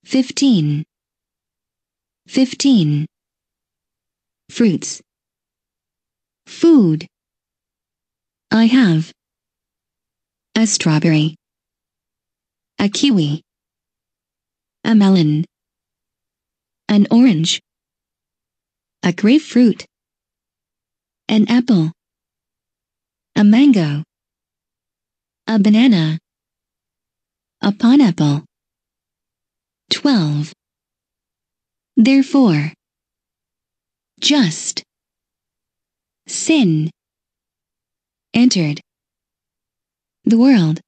15. 15. Fruits. Food. I have a strawberry, a kiwi, a melon, an orange, a grapefruit, an apple, a mango, a banana, a pineapple. 12. Therefore. Just. Sin. Entered. The world.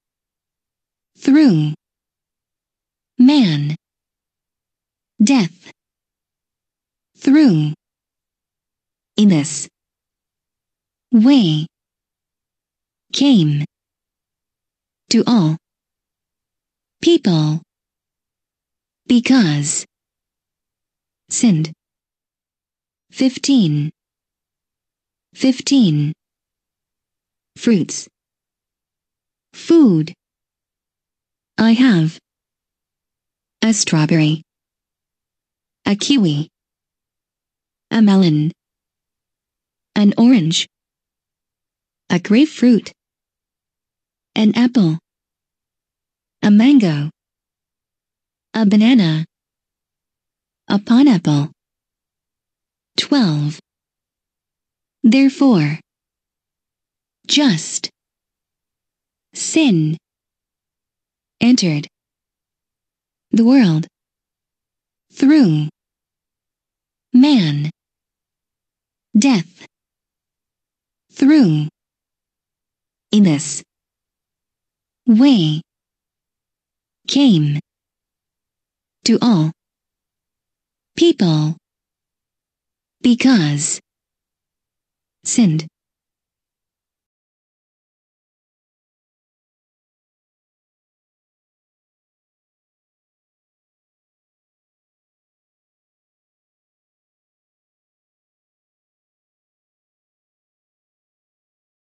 Through. Man. Death. Through. In this way. Came. To all. People. Because. Sinned. 15. 15. Fruits. Food. I have a strawberry, a kiwi, a melon, an orange, a grapefruit, an apple, a mango, a banana, a pineapple. 12. Therefore. Just. Sin. Entered. The world. Through. Man. Death. Through. In this way. Came. To all. People. Because. Sinned.